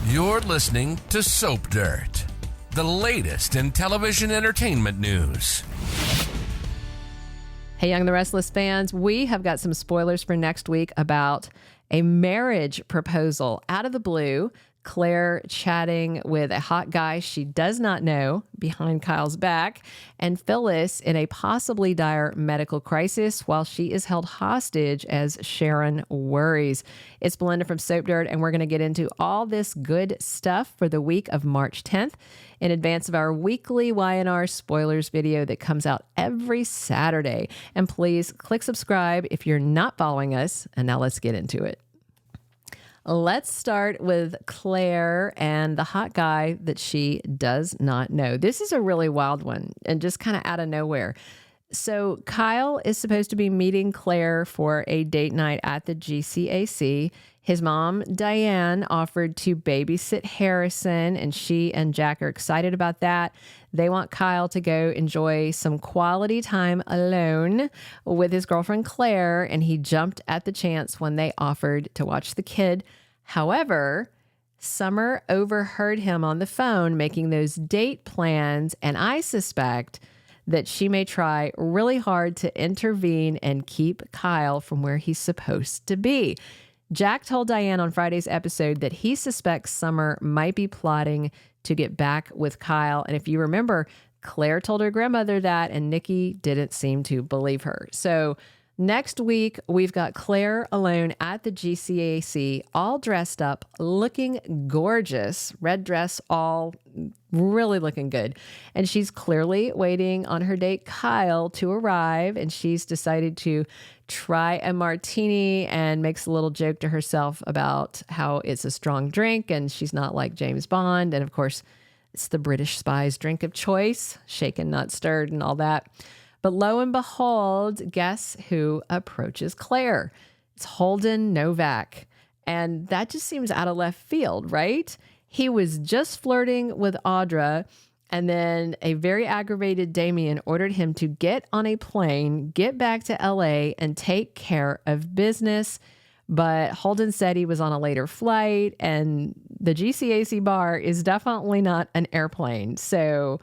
You're listening to Soap Dirt, the latest in television entertainment news. Hey, Young the Restless fans, we have got some spoilers for next week about a marriage proposal out of the blue. Claire chatting with a hot guy she does not know behind Kyle's back, and Phyllis in a possibly dire medical crisis while she is held hostage as Sharon worries. It's Belinda from Soap Dirt, and we're going to get into all this good stuff for the week of March 10th in advance of our weekly YNR spoilers video that comes out every Saturday. And please click subscribe if you're not following us. And now let's get into it. Let's start with Claire and the hot guy that she does not know. This is a really wild one and just kind of out of nowhere. So Kyle is supposed to be meeting Claire for a date night at the GCAC. His mom, Diane, offered to babysit Harrison, and she and Jack are excited about that. They want Kyle to go enjoy some quality time alone with his girlfriend, Claire, and he jumped at the chance when they offered to watch the kid. However, Summer overheard him on the phone making those date plans, and I suspect that she may try really hard to intervene and keep Kyle from where he's supposed to be. Jack told Diane on Friday's episode that he suspects Summer might be plotting to get back with Kyle. And if you remember, Claire told her grandmother that, and Nikki didn't seem to believe her. So next week, we've got Claire alone at the GCAC, all dressed up, looking gorgeous. Red dress, all really looking good. And she's clearly waiting on her date, Kyle, to arrive. And she's decided to try a martini and makes a little joke to herself about how it's a strong drink and she's not like James Bond. And of course, it's the British spy's drink of choice, shaken, not stirred, and all that. But lo and behold, guess who approaches Claire? It's Holden Novak. And that just seems out of left field, right? He was just flirting with Audra, and then a very aggravated Damien ordered him to get on a plane, get back to LA, and take care of business. But Holden said he was on a later flight, and the GCAC bar is definitely not an airplane. So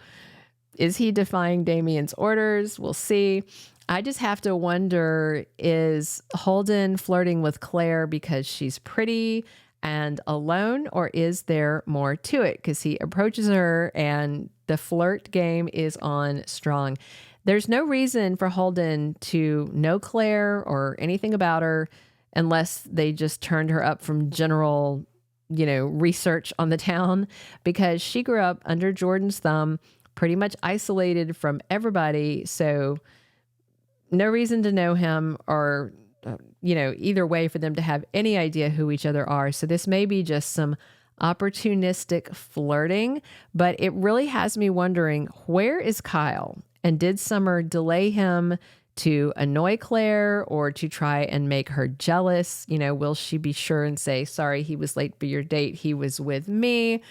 is he defying Damien's orders? We'll see. I just have to wonder, is Holden flirting with Claire because she's pretty and alone, or is there more to it? Because he approaches her and the flirt game is on strong. There's no reason for Holden to know Claire or anything about her unless they just turned her up from general, research on the town, because she grew up under Jordan's thumb, pretty much isolated from everybody. So no reason to know him or either way for them to have any idea who each other are. So this may be just some opportunistic flirting, but it really has me wondering, where is Kyle? And did Summer delay him to annoy Claire or to try and make her jealous? Will she be sure and say, sorry, he was late for your date, he was with me?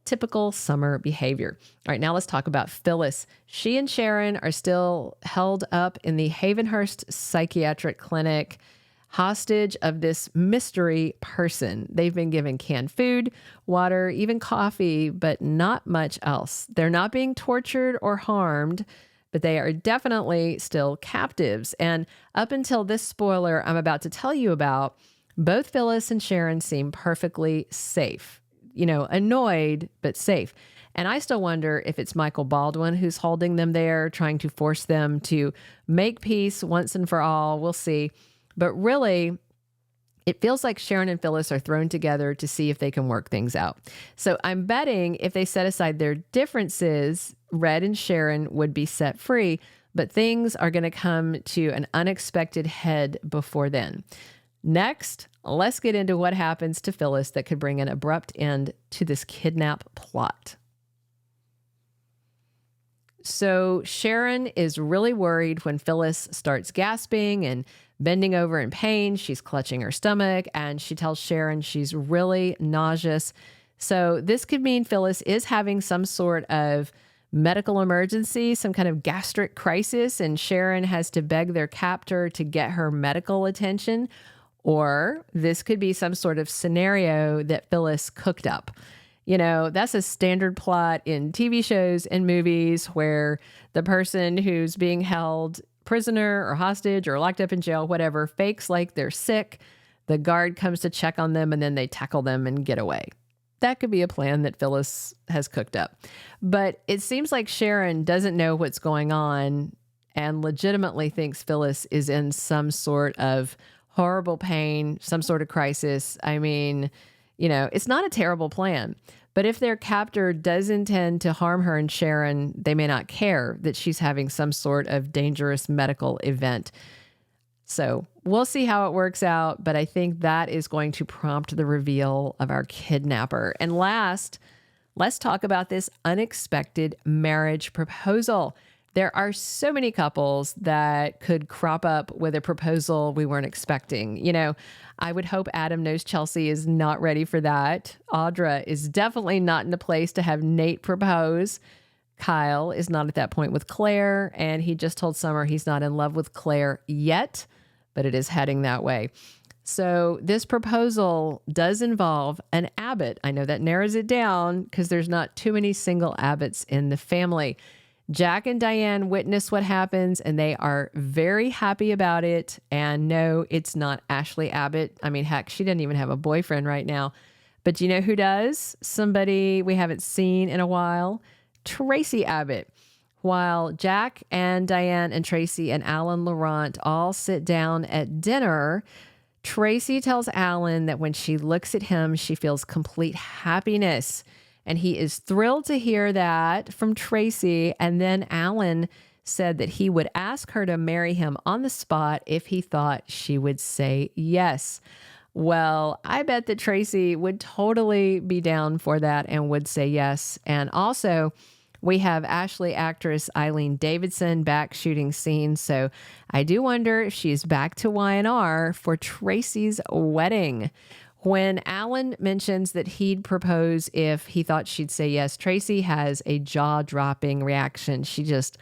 Typical Summer behavior. All right, now let's talk about Phyllis. She and Sharon are still held up in the Havenhurst Psychiatric Clinic, hostage of this mystery person. They've been given canned food, water, even coffee, but not much else. They're not being tortured or harmed, but they are definitely still captives. And up until this spoiler I'm about to tell you about, both Phyllis and Sharon seem perfectly safe. Annoyed, but safe. And I still wonder if it's Michael Baldwin who's holding them there, trying to force them to make peace once and for all. We'll see. But really, it feels like Sharon and Phyllis are thrown together to see if they can work things out. So I'm betting if they set aside their differences, Red and Sharon would be set free, but things are going to come to an unexpected head before then. Next, let's get into what happens to Phyllis that could bring an abrupt end to this kidnap plot. So Sharon is really worried when Phyllis starts gasping and bending over in pain. She's clutching her stomach, and she tells Sharon she's really nauseous. So this could mean Phyllis is having some sort of medical emergency, some kind of gastric crisis, and Sharon has to beg their captor to get her medical attention. Or this could be some sort of scenario that Phyllis cooked up. You know, that's a standard plot in TV shows and movies where the person who's being held prisoner or hostage or locked up in jail, whatever, fakes like they're sick. The guard comes to check on them and then they tackle them and get away. That could be a plan that Phyllis has cooked up. But it seems like Sharon doesn't know what's going on and legitimately thinks Phyllis is in some sort of horrible pain, some sort of crisis. I mean, you know, it's not a terrible plan. But if their captor does intend to harm her and Sharon, they may not care that she's having some sort of dangerous medical event. So we'll see how it works out, but I think that is going to prompt the reveal of our kidnapper. And last, let's talk about this unexpected marriage proposal. There are so many couples that could crop up with a proposal we weren't expecting. You know, I would hope Adam knows Chelsea is not ready for that. Audra is definitely not in a place to have Nate propose. Kyle is not at that point with Claire, and he just told Summer he's not in love with Claire yet, but it is heading that way. So this proposal does involve an Abbott. I know that narrows it down because there's not too many single Abbotts in the family. Jack and Diane witness what happens, and they are very happy about it. And no, it's not Ashley Abbott. I mean, heck, she doesn't even have a boyfriend right now. But you know who does? Somebody we haven't seen in a while, Traci Abbott. While Jack and Diane and Traci and Alan Laurent all sit down at dinner, Traci tells Alan that when she looks at him, she feels complete happiness. And he is thrilled to hear that from Traci. And then Alan said that he would ask her to marry him on the spot if he thought she would say yes. Well, I bet that Traci would totally be down for that and would say yes. And also, we have Ashley actress Eileen Davidson back shooting scenes. So I do wonder if she's back to Y&R for Traci's wedding. When Alan mentions that he'd propose if he thought she'd say yes, Traci has a jaw-dropping reaction. She just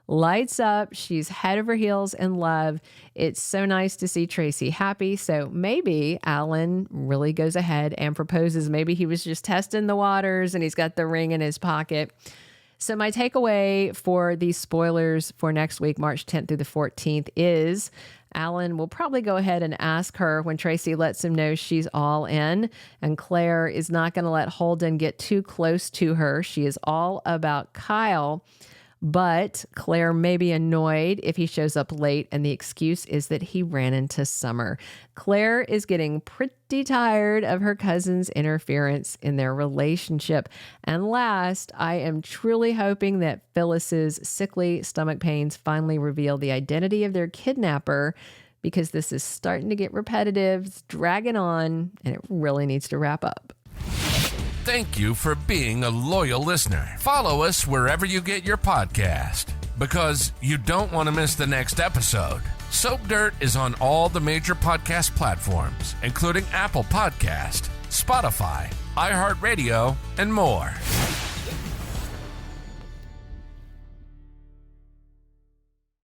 lights up. She's head over heels in love. It's so nice to see Traci happy. So maybe Alan really goes ahead and proposes. Maybe he was just testing the waters and he's got the ring in his pocket. So my takeaway for these spoilers for next week, March 10th through the 14th, is Alan will probably go ahead and ask her when Traci lets him know she's all in. And Claire is not going to let Holden get too close to her. She is all about Kyle. But Claire may be annoyed if he shows up late, and the excuse is that he ran into Summer. Claire is getting pretty tired of her cousin's interference in their relationship. And last, I am truly hoping that Phyllis's sickly stomach pains finally reveal the identity of their kidnapper, because this is starting to get repetitive, it's dragging on, and it really needs to wrap up. Thank you for being a loyal listener. Follow us wherever you get your podcast, because you don't want to miss the next episode. Soap Dirt is on all the major podcast platforms, including Apple Podcast, Spotify, iHeartRadio, and more.